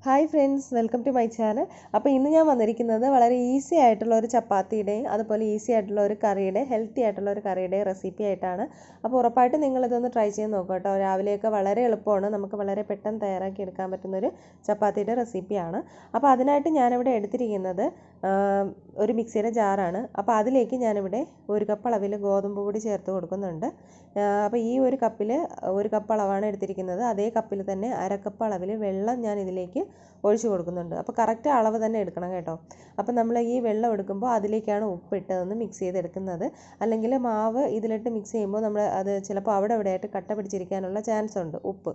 Hi friends, welcome to my channel. അപ്പോൾ ഇന്ന് ഞാൻ വന്നിരിക്കുന്നത് വളരെ ഈസി ആയിട്ടുള്ള ഒരു ചപ്പാത്തിയുടെയും അതുപോലെ ഈസി ആയിട്ടുള്ള ഒരു കറിയുടെ ഹെൽത്തി ആയിട്ടുള്ള ഒരു കറിയുടെ റെസിപ്പി ആയിട്ടാണ്. അപ്പോൾ ഉറപ്പായിട്ടും നിങ്ങളിതൊന്ന് ട്രൈ ചെയ്ത് നോക്കുക കേട്ടോ. രാവിലെയൊക്കെ വളരെ എളുപ്പമാണ്, നമുക്ക് വളരെ പെട്ടെന്ന് തയ്യാറാക്കി എടുക്കാൻ പറ്റുന്നൊരു ചപ്പാത്തിയുടെ റെസിപ്പിയാണ്. അപ്പോൾ അതിനായിട്ട് ഞാനിവിടെ എടുത്തിരിക്കുന്നത് ഒരു മിക്സിയുടെ ജാറാണ്. അപ്പോൾ അതിലേക്ക് ഞാനിവിടെ ഒരു കപ്പ് അളവിൽ ഗോതമ്പ് പൊടി ചേർത്ത് കൊടുക്കുന്നുണ്ട്. അപ്പോൾ ഈ ഒരു കപ്പിൽ ഒരു കപ്പ് അളവാണ് എടുത്തിരിക്കുന്നത്. അതേ കപ്പിൽ തന്നെ അരക്കപ്പ് അളവിൽ വെള്ളം ഞാൻ ഇതിലേക്ക് ഒഴിച്ച് കൊടുക്കുന്നുണ്ട്. അപ്പോൾ കറക്റ്റ് അളവ് തന്നെ എടുക്കണം കേട്ടോ. അപ്പോൾ നമ്മൾ ഈ വെള്ളം എടുക്കുമ്പോൾ അതിലേക്കാണ് ഉപ്പിട്ടതൊന്ന് മിക്സ് ചെയ്തെടുക്കുന്നത്. അല്ലെങ്കിൽ മാവ് ഇതിലിട്ട് മിക്സ് ചെയ്യുമ്പോൾ നമ്മൾ അത് ചിലപ്പോൾ അവിടെ ഇവിടെയായിട്ട് കട്ട പിടിച്ചിരിക്കാനുള്ള ചാൻസ് ഉണ്ട് ഉപ്പ്.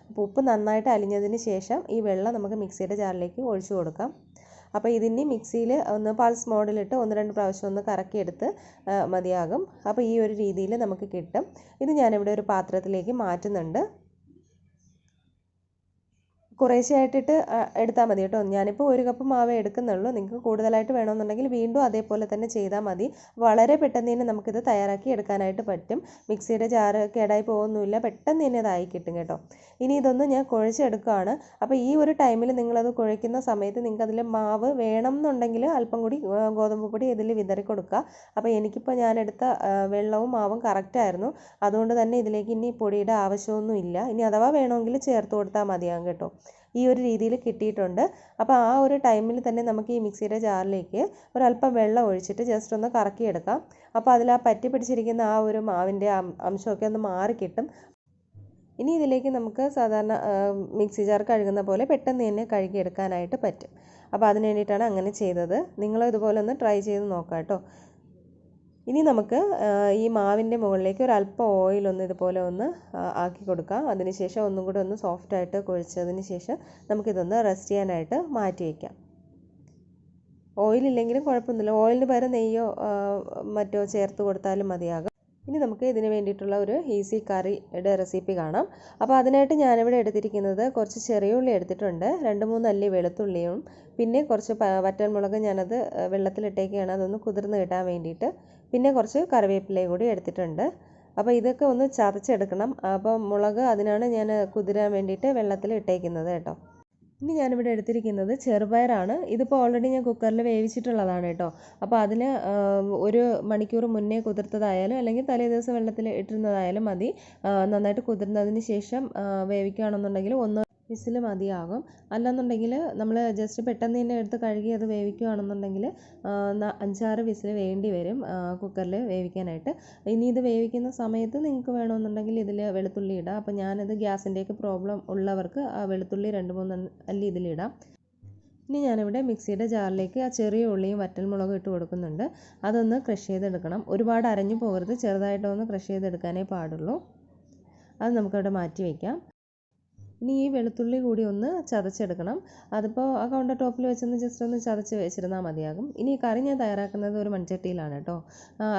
അപ്പോൾ ഉപ്പ് നന്നായിട്ട് അലിഞ്ഞതിന് ശേഷം ഈ വെള്ളം നമുക്ക് മിക്സിയുടെ ജാറിലേക്ക് ഒഴിച്ച് കൊടുക്കാം. അപ്പോൾ ഇതിന് മിക്സിയിൽ ഒന്ന് പൾസ് മോഡിലിട്ട് 1-2 പ്രാവശ്യം ഒന്ന് കറക്കിയെടുത്ത് മതിയാകും. അപ്പോൾ ഈ ഒരു രീതിയിൽ നമുക്ക് കിട്ടും. ഇത് ഞാനിവിടെ ഒരു പാത്രത്തിലേക്ക് മാറ്റുന്നുണ്ട്. കുറേശ്ശെയായിട്ടിട്ട് എടുത്താൽ മതി കേട്ടോ. ഞാനിപ്പോൾ ഒരു കപ്പ് മാവേ എടുക്കുന്നുള്ളൂ. നിങ്ങൾക്ക് കൂടുതലായിട്ട് വേണമെന്നുണ്ടെങ്കിൽ വീണ്ടും അതേപോലെ തന്നെ ചെയ്താൽ മതി. വളരെ പെട്ടെന്ന് തന്നെ നമുക്കിത് തയ്യാറാക്കി എടുക്കാനായിട്ട് പറ്റും. മിക്സിയുടെ ജാറ് കേടായി പോകുന്നില്ല, പെട്ടെന്ന് തന്നെ ഇതായി കിട്ടും കേട്ടോ. ഇനി ഇതൊന്ന് ഞാൻ കുഴച്ചെടുക്കുകയാണ്. അപ്പോൾ ഈ ഒരു ടൈമിൽ നിങ്ങളത് കുഴയ്ക്കുന്ന സമയത്ത് നിങ്ങൾക്ക് അതിൽ മാവ് വേണം എന്നുണ്ടെങ്കിൽ അല്പം കൂടി ഗോതമ്പ് പൊടി ഇതിൽ വിതറി കൊടുക്കുക. അപ്പോൾ എനിക്കിപ്പോൾ ഞാനെടുത്ത വെള്ളവും മാവും കറക്റ്റായിരുന്നു. അതുകൊണ്ട് തന്നെ ഇതിലേക്ക് ഇനി പൊടിയുടെ ആവശ്യമൊന്നുമില്ല. ഇനി അഥവാ വേണമെങ്കിൽ ചേർത്ത് കൊടുത്താൽ മതിയാകും കേട്ടോ. ഈ ഒരു രീതിയിൽ കിട്ടിയിട്ടുണ്ട്. അപ്പോൾ ആ ഒരു ടൈമിൽ തന്നെ നമുക്ക് ഈ മിക്സിയുടെ ജാറിലേക്ക് ഒരല്പം വെള്ളം ഒഴിച്ചിട്ട് ജസ്റ്റ് ഒന്ന് കറക്കിയെടുക്കാം. അപ്പോൾ അതിൽ ആ പറ്റി പിടിച്ചിരിക്കുന്ന ആ ഒരു മാവിൻ്റെ അംശമൊക്കെ ഒന്ന് മാറി കിട്ടും. ഇനി ഇതിലേക്ക് നമുക്ക് സാധാരണ മിക്സി ജാർ കഴുകുന്ന പോലെ പെട്ടെന്ന് തന്നെ കഴുകിയെടുക്കാനായിട്ട് പറ്റും. അപ്പോൾ അതിന് വേണ്ടിയിട്ടാണ് അങ്ങനെ ചെയ്തത്. നിങ്ങൾ ഇതുപോലെ ഒന്ന് ട്രൈ ചെയ്ത് നോക്കാം കേട്ടോ. ഇനി നമുക്ക് ഈ മാവിൻ്റെ മുകളിലേക്ക് ഒരല്പം ഓയിലൊന്ന് ഇതുപോലെ ഒന്ന് ആക്കി കൊടുക്കാം. അതിനുശേഷം ഒന്നും കൂടി ഒന്ന് സോഫ്റ്റായിട്ട് കുഴച്ചതിന് ശേഷം നമുക്കിതൊന്ന് റെസ്റ്റ് ചെയ്യാനായിട്ട് മാറ്റി വയ്ക്കാം. ഓയിലില്ലെങ്കിലും കുഴപ്പമൊന്നുമില്ല, ഓയിലിന് പകരം നെയ്യോ മറ്റോ ചേർത്ത് കൊടുത്താലും മതിയാകും. ഇനി നമുക്ക് ഇതിന് വേണ്ടിയിട്ടുള്ള ഒരു ഈസി കറിയുടെ റെസിപ്പി കാണാം. അപ്പോൾ അതിനായിട്ട് ഞാനിവിടെ എടുത്തിരിക്കുന്നത് കുറച്ച് ചെറിയ ഉള്ളി എടുത്തിട്ടുണ്ട്, 2-3 അല്ലി വെളുത്തുള്ളിയും, പിന്നെ കുറച്ച് വറ്റൽമുളക് ഞാനത് വെള്ളത്തിലിട്ടേക്കാണ്, അതൊന്ന് കുതിർന്ന് കിട്ടാൻ വേണ്ടിയിട്ട്. പിന്നെ കുറച്ച് കറിവേപ്പിലയും കൂടി എടുത്തിട്ടുണ്ട്. അപ്പോൾ ഇതൊക്കെ ഒന്ന് ചതച്ചെടുക്കണം. അപ്പോൾ മുളക് അതിനാണ് ഞാൻ കുതിരാൻ വേണ്ടിയിട്ട് വെള്ളത്തിൽ ഇട്ടേക്കുന്നത് കേട്ടോ. ഇനി ഞാനിവിടെ എടുത്തിരിക്കുന്നത് ചെറുപയറാണ്. ഇതിപ്പോൾ ഓൾറെഡി ഞാൻ കുക്കറിൽ വേവിച്ചിട്ടുള്ളതാണ് കേട്ടോ. അപ്പോൾ അതിന് 1 മണിക്കൂർ മുന്നേ കുതിർത്തതായാലും അല്ലെങ്കിൽ തലേ ദിവസം വെള്ളത്തിൽ ഇട്ടിരുന്നതായാലും മതി. നന്നായിട്ട് കുതിർന്നതിന് ശേഷം വേവിക്കുകയാണെന്നുണ്ടെങ്കിൽ 1 വിസിൽ മതിയാകും. അല്ലെന്നുണ്ടെങ്കിൽ നമ്മൾ ജസ്റ്റ് പെട്ടെന്ന് തന്നെ എടുത്ത് കഴുകി അത് വേവിക്കുകയാണെന്നുണ്ടെങ്കിൽ 5-6 വിസിൽ വേണ്ടി വരും കുക്കറിൽ വേവിക്കാനായിട്ട്. ഇനി ഇത് വേവിക്കുന്ന സമയത്ത് നിങ്ങൾക്ക് വേണമെന്നുണ്ടെങ്കിൽ ഇതിൽ വെളുത്തുള്ളി ഇടാം. അപ്പോൾ ഞാനത് ഗ്യാസിൻ്റെയൊക്കെ പ്രോബ്ലം ഉള്ളവർക്ക് വെളുത്തുള്ളി 2-3 അല്ലി ഇതിലിടാം. ഇനി ഞാനിവിടെ മിക്സിയുടെ ജാറിലേക്ക് ആ ചെറിയ ഉള്ളിയും വറ്റൽമുളകും ഇട്ട് കൊടുക്കുന്നുണ്ട്. അതൊന്ന് ക്രഷ് ചെയ്തെടുക്കണം. ഒരുപാട് അരഞ്ഞു പോകരുത്, ചെറുതായിട്ടൊന്ന് ക്രഷ് ചെയ്തെടുക്കാനേ പാടുള്ളൂ. അത് നമുക്കവിടെ മാറ്റി വയ്ക്കാം. ഇനി ഈ വെളുത്തുള്ളി കൂടി ഒന്ന് ചതച്ചെടുക്കണം. അതിപ്പോൾ ആ കൗണ്ടർ ടോപ്പിൽ വെച്ചൊന്ന് ജസ്റ്റ് ഒന്ന് ചതച്ച് വെച്ചിരുന്നാൽ മതിയാകും. ഇനി ഈ കറി ഞാൻ തയ്യാറാക്കുന്നത് ഒരു മൺചട്ടിയിലാണ് കേട്ടോ.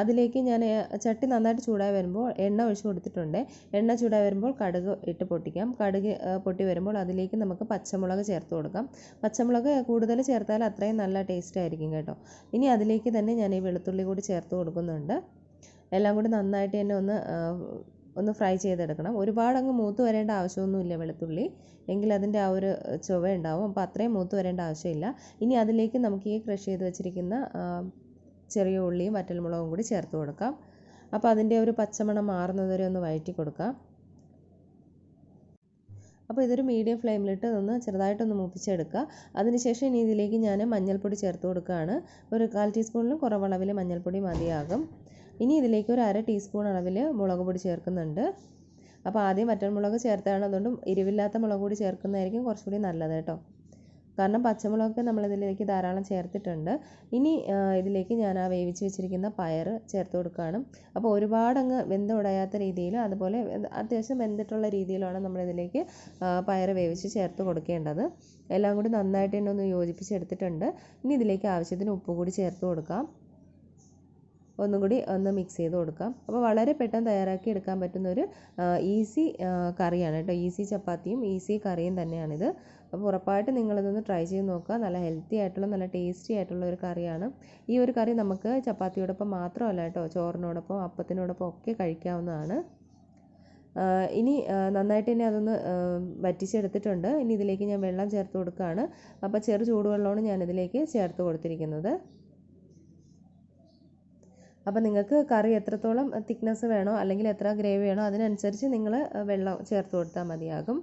അതിലേക്ക് ഞാൻ ചട്ടി നന്നായിട്ട് ചൂടായി വരുമ്പോൾ എണ്ണ ഒഴിച്ച് കൊടുത്തിട്ടുണ്ട്. എണ്ണ ചൂടായി വരുമ്പോൾ കടുക് ഇട്ട് പൊട്ടിക്കാം. കടുക് പൊട്ടി വരുമ്പോൾ അതിലേക്ക് നമുക്ക് പച്ചമുളക് ചേർത്ത് കൊടുക്കാം. പച്ചമുളക് കൂടുതൽ ചേർത്താൽ അത്രയും നല്ല ടേസ്റ്റ് ആയിരിക്കും കേട്ടോ. ഇനി അതിലേക്ക് തന്നെ ഞാൻ ഈ വെളുത്തുള്ളി കൂടി ചേർത്ത് കൊടുക്കുന്നുണ്ട്. എല്ലാം കൂടി നന്നായിട്ട് തന്നെ ഒന്ന് ഫ്രൈ ചെയ്തെടുക്കണം. ഒരുപാട് അങ്ങ് മൂത്ത് വരേണ്ട ആവശ്യമൊന്നുമില്ല വെളുത്തുള്ളി, എങ്കിൽ അതിൻ്റെ ആ ഒരു ചുവ ഉണ്ടാവും. അപ്പോൾ അത്രയും മൂത്ത് വരേണ്ട ആവശ്യമില്ല. ഇനി അതിലേക്ക് നമുക്ക് ഈ ക്രഷ് ചെയ്ത് വെച്ചിരിക്കുന്ന ചെറിയ ഉള്ളിയും വറ്റൽമുളകും കൂടി ചേർത്ത് കൊടുക്കാം. അപ്പോൾ അതിൻ്റെ ഒരു പച്ചമണം മാറുന്നത് വരെ ഒന്ന് വഴറ്റി കൊടുക്കാം. അപ്പോൾ ഇതൊരു മീഡിയം ഫ്ലെയിമിലിട്ട് ഒന്ന് ചെറുതായിട്ടൊന്ന് മൂപ്പിച്ചെടുക്കുക. അതിനുശേഷം ഇനി ഇതിലേക്ക് ഞാൻ മഞ്ഞൾപ്പൊടി ചേർത്ത് കൊടുക്കുകയാണ്. ഒരു 1/4 ടീസ്പൂണിലും കുറവളവിൽ മഞ്ഞൾപ്പൊടി മതിയാകും. ഇനി ഇതിലേക്ക് ഒരു 1/2 ടീസ്പൂൺ അളവിൽ മുളക് പൊടി ചേർക്കുന്നുണ്ട്. അപ്പോൾ ആദ്യം വറ്റൽമുളക് ചേർത്താണ്, അതുകൊണ്ടും എരിവില്ലാത്ത മുളക് പൊടി ചേർക്കുന്നതായിരിക്കും കുറച്ചുകൂടി നല്ലത് കേട്ടോ. കാരണം പച്ചമുളകൊക്കെ നമ്മളിതിലേക്ക് ധാരാളം ചേർത്തിട്ടുണ്ട്. ഇനി ഇതിലേക്ക് ഞാൻ ആ വേവിച്ച് വെച്ചിരിക്കുന്ന പയർ ചേർത്ത് കൊടുക്കുകയാണ്. അപ്പോൾ ഒരുപാട് അങ്ങ് വെന്തുടയാത്ത രീതിയിൽ, അതുപോലെ അത്യാവശ്യം വെന്തിട്ടുള്ള രീതിയിലാണ് നമ്മളിതിലേക്ക് പയർ വേവിച്ച് ചേർത്ത് കൊടുക്കേണ്ടത്. എല്ലാം കൂടി നന്നായിട്ട് തന്നെ ഒന്ന് യോജിപ്പിച്ചെടുത്തിട്ടുണ്ട്. ഇനി ഇതിലേക്ക് ആവശ്യത്തിന് ഉപ്പ് കൂടി ചേർത്ത് കൊടുക്കാം. ഒന്നും കൂടി ഒന്ന് മിക്സ് ചെയ്ത് കൊടുക്കാം. അപ്പോൾ വളരെ പെട്ടെന്ന് തയ്യാറാക്കി എടുക്കാൻ പറ്റുന്നൊരു ഈസി കറിയാണ് കേട്ടോ. ഈസി ചപ്പാത്തിയും ഈസി കറിയും തന്നെയാണിത്. അപ്പോൾ ഉറപ്പായിട്ട് നിങ്ങളിതൊന്ന് ട്രൈ ചെയ്ത് നോക്കുക. നല്ല ഹെൽത്തി ആയിട്ടുള്ള നല്ല ടേസ്റ്റി ആയിട്ടുള്ള ഒരു കറിയാണ്. ഈ ഒരു കറി നമുക്ക് ചപ്പാത്തിയോടൊപ്പം മാത്രമല്ല കേട്ടോ, ചോറിനോടൊപ്പം അപ്പത്തിനോടൊപ്പം ഒക്കെ കഴിക്കാവുന്നതാണ്. ഇനി നന്നായിട്ട് തന്നെ അതൊന്ന് വറ്റിച്ചെടുത്തിട്ടുണ്ട്. ഇനി ഇതിലേക്ക് ഞാൻ വെള്ളം ചേർത്ത് കൊടുക്കുകയാണ്. അപ്പോൾ ചെറു ചൂടുവെള്ളമാണ് ഞാനിതിലേക്ക് ചേർത്ത് കൊടുത്തിരിക്കുന്നത്. അപ്പോൾ നിങ്ങൾക്ക് കറി എത്രത്തോളം തിക്നെസ് വേണോ അല്ലെങ്കിൽ എത്ര ഗ്രേവി വേണോ അതിനനുസരിച്ച് നിങ്ങൾ വെള്ളം ചേർത്ത് കൊടുത്താൽ മതിയാകും.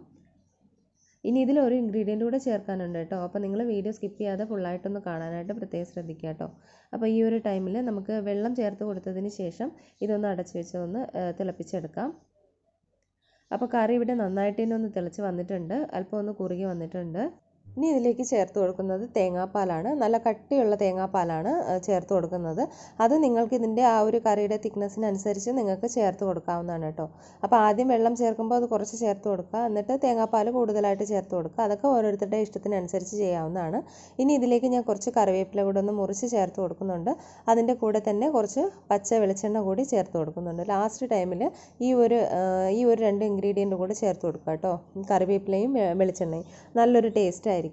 ഇനി ഇതിലൊരു ഇൻഗ്രീഡിയൻ്റ് കൂടെ ചേർക്കാനുണ്ട് കേട്ടോ. അപ്പോൾ നിങ്ങൾ വീഡിയോ സ്കിപ്പ് ചെയ്യാതെ ഫുള്ളായിട്ടൊന്ന് കാണാനായിട്ട് പ്രത്യേകം ശ്രദ്ധിക്കുക കേട്ടോ. അപ്പോൾ ഈ ഒരു ടൈമിൽ നമുക്ക് വെള്ളം ചേർത്ത് കൊടുത്തതിന് ശേഷം ഇതൊന്ന് അടച്ചു വെച്ച് ഒന്ന് തിളപ്പിച്ചെടുക്കാം. അപ്പോൾ കറി ഇവിടെ നന്നായിട്ട് തന്നെ ഒന്ന് തിളച്ച് വന്നിട്ടുണ്ട്, അല്പം ഒന്ന് കുറുകി വന്നിട്ടുണ്ട്. ഇനി ഇതിലേക്ക് ചേർത്ത് കൊടുക്കുന്നത് തേങ്ങാപ്പാലാണ്. നല്ല കട്ടിയുള്ള തേങ്ങാപ്പാലാണ് ചേർത്ത് കൊടുക്കുന്നത്. അത് നിങ്ങൾക്ക് ഇതിൻ്റെ ആ ഒരു കറിയുടെ തിക്നെസ്സിനനുസരിച്ച് നിങ്ങൾക്ക് ചേർത്ത് കൊടുക്കാവുന്നതാണ് കേട്ടോ. അപ്പോൾ ആദ്യം വെള്ളം ചേർക്കുമ്പോൾ അത് കുറച്ച് ചേർത്ത് കൊടുക്കുക, എന്നിട്ട് തേങ്ങാപ്പാൽ കൂടുതലായിട്ട് ചേർത്ത് കൊടുക്കുക. അതൊക്കെ ഓരോരുത്തരുടെ ഇഷ്ടത്തിനനുസരിച്ച് ചെയ്യാവുന്നതാണ്. ഇനി ഇതിലേക്ക് ഞാൻ കുറച്ച് കറിവേപ്പില കൂടെ ഒന്ന് മുറിച്ച് ചേർത്ത് കൊടുക്കുന്നുണ്ട്. അതിൻ്റെ കൂടെ തന്നെ കുറച്ച് പച്ച വെളിച്ചെണ്ണ കൂടി ചേർത്ത് കൊടുക്കുന്നുണ്ട്. ലാസ്റ്റ് ടൈമിൽ ഈ ഒരു 2 ഇൻഗ്രീഡിയൻ്റ് കൂടെ ചേർത്ത് കൊടുക്കുക കേട്ടോ. കറിവേപ്പിലയും വെളിച്ചെണ്ണയും നല്ലൊരു ടേസ്റ്റ് ആയിരിക്കും.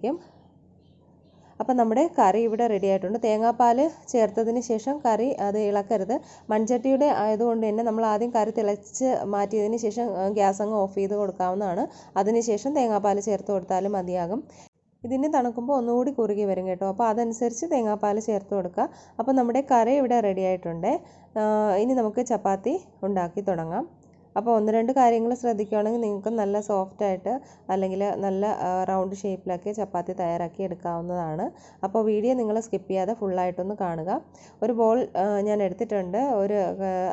അപ്പം നമ്മുടെ കറി ഇവിടെ റെഡി ആയിട്ടുണ്ട്. തേങ്ങാപ്പാൽ ചേർത്തതിന് ശേഷം കറി അത് ഇളക്കരുത്. മൺചട്ടിയുടെ ആയതുകൊണ്ട് തന്നെ നമ്മൾ ആദ്യം കറി തിളച്ച് മാറ്റിയതിന് ശേഷം ഗ്യാസ് അങ്ങ് ഓഫ് ചെയ്ത് കൊടുക്കാവുന്നതാണ്. അതിനുശേഷം തേങ്ങാപ്പാൽ ചേർത്ത് കൊടുത്താലും മതിയാകും. ഇതിന് തണുക്കുമ്പോൾ ഒന്നുകൂടി കുറുകി വരും കേട്ടോ. അപ്പോൾ അതനുസരിച്ച് തേങ്ങാപ്പാൽ ചേർത്ത് കൊടുക്കുക. അപ്പോൾ നമ്മുടെ കറി ഇവിടെ റെഡി ആയിട്ടുണ്ട്. ഇനി നമുക്ക് ചപ്പാത്തി ഉണ്ടാക്കി തുടങ്ങാം. അപ്പോൾ 1-2 കാര്യങ്ങൾ ശ്രദ്ധിക്കുകയാണെങ്കിൽ നിങ്ങൾക്ക് നല്ല സോഫ്റ്റായിട്ട് അല്ലെങ്കിൽ നല്ല റൗണ്ട് ഷേപ്പിലൊക്കെ ചപ്പാത്തി തയ്യാറാക്കി എടുക്കാവുന്നതാണ്. അപ്പോൾ വീഡിയോ നിങ്ങൾ സ്കിപ്പ് ചെയ്യാതെ ഫുള്ളായിട്ടൊന്ന് കാണുക. ഒരു ബോൾ ഞാൻ എടുത്തിട്ടുണ്ട്.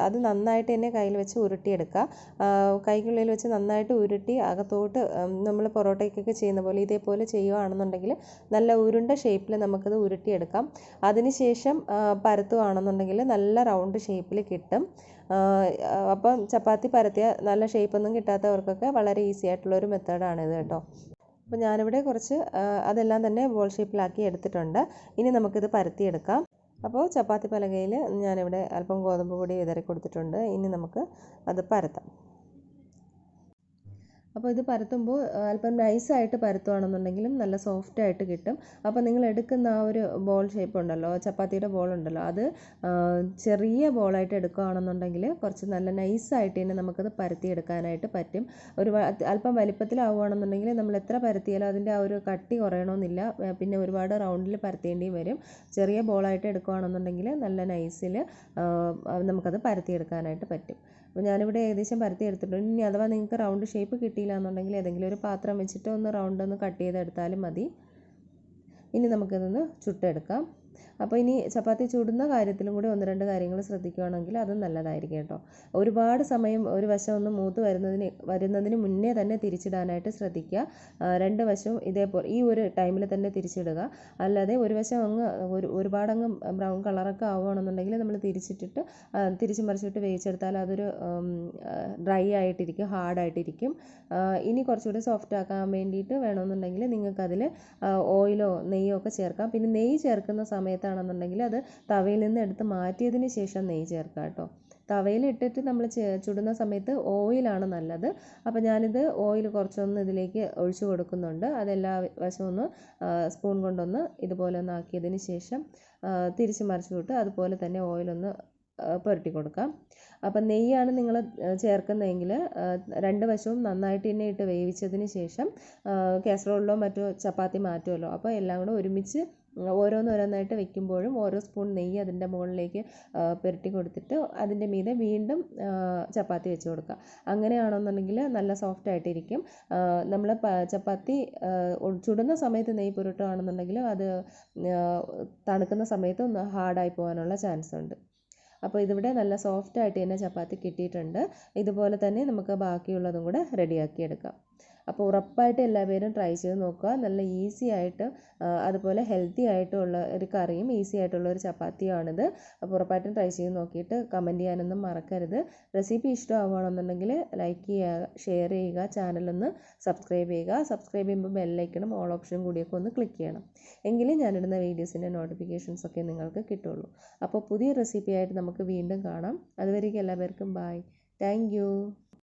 അത് നന്നായിട്ട് തന്നെ കയ്യിൽ വെച്ച് ഉരുട്ടിയെടുക്കുക. കൈക്കുള്ളിൽ വെച്ച് നന്നായിട്ട് ഉരുട്ടി അകത്തോട്ട് നമ്മൾ പൊറോട്ടയ്ക്കൊക്കെ ചെയ്യുന്ന പോലെ ഇതേപോലെ ചെയ്യുകയാണെന്നുണ്ടെങ്കിൽ നല്ല ഉരുണ്ട ഷേപ്പിൽ നമുക്കത് ഉരുട്ടിയെടുക്കാം. അതിനുശേഷം പരത്തുകയാണെന്നുണ്ടെങ്കിൽ നല്ല റൗണ്ട് ഷേപ്പിൽ കിട്ടും. അപ്പം ചപ്പാത്തി പരത്തിയ നല്ല ഷേപ്പൊന്നും കിട്ടാത്തവർക്കൊക്കെ വളരെ ഈസി ആയിട്ടുള്ളൊരു മെത്തേഡാണിത് കേട്ടോ. അപ്പോൾ ഞാനിവിടെ കുറച്ച് അതെല്ലാം തന്നെ ബോൾ ഷേപ്പിലാക്കി എടുത്തിട്ടുണ്ട്. ഇനി നമുക്കിത് പരത്തിയെടുക്കാം. അപ്പോൾ ചപ്പാത്തി പലകയിൽ ഞാനിവിടെ അല്പം ഗോതമ്പ് പൊടി വിതറി കൊടുത്തിട്ടുണ്ട്. ഇനി നമുക്ക് അത് പരത്താം. അപ്പോൾ ഇത് പരത്തുമ്പോൾ അല്പം നൈസായിട്ട് പരത്തുകയാണെന്നുണ്ടെങ്കിലും നല്ല സോഫ്റ്റായിട്ട് കിട്ടും. അപ്പോൾ നിങ്ങൾ എടുക്കുന്ന ആ ഒരു ബോൾ ഷേപ്പ് ഉണ്ടല്ലോ, ചപ്പാത്തിയുടെ ബോൾ ഉണ്ടല്ലോ, അത് ചെറിയ ബോളായിട്ട് എടുക്കുകയാണെന്നുണ്ടെങ്കിൽ കുറച്ച് നല്ല നൈസായിട്ട് തന്നെ നമുക്കത് പരത്തിയെടുക്കാനായിട്ട് പറ്റും. അല്പം വലിപ്പത്തിലാവുകയാണെന്നുണ്ടെങ്കിൽ നമ്മൾ എത്ര പരത്തിയാലും അതിൻ്റെ ആ ഒരു കട്ടി കുറയണമെന്നില്ല. പിന്നെ ഒരുപാട് റൗണ്ടിൽ പരത്തേണ്ടിയും വരും. ചെറിയ ബോളായിട്ട് എടുക്കുകയാണെന്നുണ്ടെങ്കിൽ നല്ല നൈസിൽ നമുക്കത് പരത്തിയെടുക്കാനായിട്ട് പറ്റും. അപ്പോൾ ഞാനിവിടെ ഏകദേശം പരത്തി എടുത്തിട്ടുണ്ട്. ഇനി അഥവാ നിങ്ങൾക്ക് റൗണ്ട് ഷേപ്പ് കിട്ടിയില്ല എന്നുണ്ടെങ്കിൽ ഏതെങ്കിലും ഒരു പാത്രം വെച്ചിട്ട് ഒന്ന് റൗണ്ട് ഒന്ന് കട്ട് ചെയ്തെടുത്താലും മതി. ഇനി നമുക്കിതൊന്ന് ചുട്ടെടുക്കാം. അപ്പോൾ ഇനി ചപ്പാത്തി ചുടുന്ന കാര്യത്തിലും കൂടി 1-2 കാര്യങ്ങൾ ശ്രദ്ധിക്കുകയാണെങ്കിൽ അതും നല്ലതായിരിക്കും കേട്ടോ. ഒരുപാട് സമയം ഒരു വശം ഒന്ന് മൂത്ത് വരുന്നതിന് മുന്നേ തന്നെ തിരിച്ചിടാനായിട്ട് ശ്രദ്ധിക്കുക. 2 വശവും ഇതേപോലെ ഈ ഒരു ടൈമിൽ തന്നെ തിരിച്ചിടുക. അല്ലാതെ ഒരു വശം ഒരുപാടങ്ങ് ബ്രൗൺ കളറൊക്കെ ആവുകയാണെന്നുണ്ടെങ്കിൽ നമ്മൾ തിരിച്ച് മറിച്ചിട്ട് വേവിച്ചെടുത്താൽ അതൊരു ഡ്രൈ ആയിട്ടിരിക്കും, ഹാർഡായിട്ടിരിക്കും. ഇനി കുറച്ചുകൂടി സോഫ്റ്റ് ആക്കാൻ വേണ്ടിയിട്ട് വേണമെന്നുണ്ടെങ്കിൽ നിങ്ങൾക്കതിൽ ഓയിലോ നെയ്യോ ഒക്കെ ചേർക്കാം. പിന്നെ നെയ്യ് ചേർക്കുന്ന സമയത്താണെന്നുണ്ടെങ്കിൽ അത് തവയിൽ നിന്ന് എടുത്ത് മാറ്റിയതിന് ശേഷം നെയ്യ് ചേർക്കാം കേട്ടോ. തവയിൽ ഇട്ടിട്ട് നമ്മൾ ചുടുന്ന സമയത്ത് ഓയിലാണ് നല്ലത്. അപ്പോൾ ഞാനിത് ഓയിൽ കുറച്ചൊന്ന് ഇതിലേക്ക് ഒഴിച്ചു കൊടുക്കുന്നുണ്ട്. അതെല്ലാ വശവും ഒന്ന് സ്പൂൺ കൊണ്ടൊന്ന് ഇതുപോലെ ഒന്ന് ആക്കിയതിന് ശേഷം തിരിച്ച് മറിച്ച് വിട്ട് അതുപോലെ തന്നെ ഓയിലൊന്ന് പുരട്ടി കൊടുക്കാം. അപ്പം നെയ്യാണ് നിങ്ങൾ ചേർക്കുന്നതെങ്കിൽ 2 വശവും നന്നായിട്ട് തന്നെ ഇട്ട് വേവിച്ചതിന് ശേഷം കാസറോളിലോ മറ്റോ ചപ്പാത്തി മാറ്റുമല്ലോ. അപ്പോൾ എല്ലാം കൂടെ ഒരുമിച്ച് ഓരോന്നോരോന്നായിട്ട് വെക്കുമ്പോഴും ഓരോ സ്പൂൺ നെയ്യ് അതിൻ്റെ മുകളിലേക്ക് പുരട്ടി കൊടുത്തിട്ട് അതിൻ്റെ മീതെ വീണ്ടും ചപ്പാത്തി വെച്ച് കൊടുക്കുക. അങ്ങനെയാണെന്നുണ്ടെങ്കിൽ നല്ല സോഫ്റ്റ് ആയിട്ടിരിക്കും. നമ്മൾ ചപ്പാത്തി ചുടുന്ന സമയത്ത് നെയ്യ് പുരട്ടുകയാണെന്നുണ്ടെങ്കിൽ അത് തണുക്കുന്ന സമയത്ത് ഒന്ന് ഹാർഡായി പോകാനുള്ള ചാൻസ് ഉണ്ട്. അപ്പോൾ ഇതിവിടെ നല്ല സോഫ്റ്റായിട്ട് തന്നെ ചപ്പാത്തി കിട്ടിയിട്ടുണ്ട്. ഇതുപോലെ തന്നെ നമുക്ക് ബാക്കിയുള്ളതും കൂടെ റെഡിയാക്കി എടുക്കാം. അപ്പോൾ ഉറപ്പായിട്ട് എല്ലാവരും ട്രൈ ചെയ്ത് നോക്കുക. നല്ല ഈസി ആയിട്ട് അതുപോലെ ഹെൽത്തി ആയിട്ടുള്ള ഒരു കറിയും ഈസി ആയിട്ടുള്ള ഒരു ചപ്പാത്തിയാണിത്. അപ്പോൾ ഉറപ്പായിട്ടും ട്രൈ ചെയ്ത് നോക്കിയിട്ട് കമൻറ്റ് ചെയ്യാനൊന്നും മറക്കരുത്. റെസിപ്പി ഇഷ്ടമാവുകയാണെന്നുണ്ടെങ്കിൽ ലൈക്ക് ചെയ്യുക, ഷെയർ ചെയ്യുക, ചാനലൊന്ന് സബ്സ്ക്രൈബ് ചെയ്യുക. സബ്സ്ക്രൈബ് ചെയ്യുമ്പോൾ ബെല്ലൈക്കണും ഓൾ ഓപ്ഷനും കൂടിയൊക്കെ ഒന്ന് ക്ലിക്ക് ചെയ്യണം. എങ്കിലും ഞാനിടുന്ന വീഡിയോസിൻ്റെ നോട്ടിഫിക്കേഷൻസ് ഒക്കെ നിങ്ങൾക്ക് കിട്ടുള്ളൂ. അപ്പോൾ പുതിയ റെസിപ്പിയായിട്ട് നമുക്ക് വീണ്ടും കാണാം. അതുവരേക്കും എല്ലാവർക്കും ബൈ. Thank you.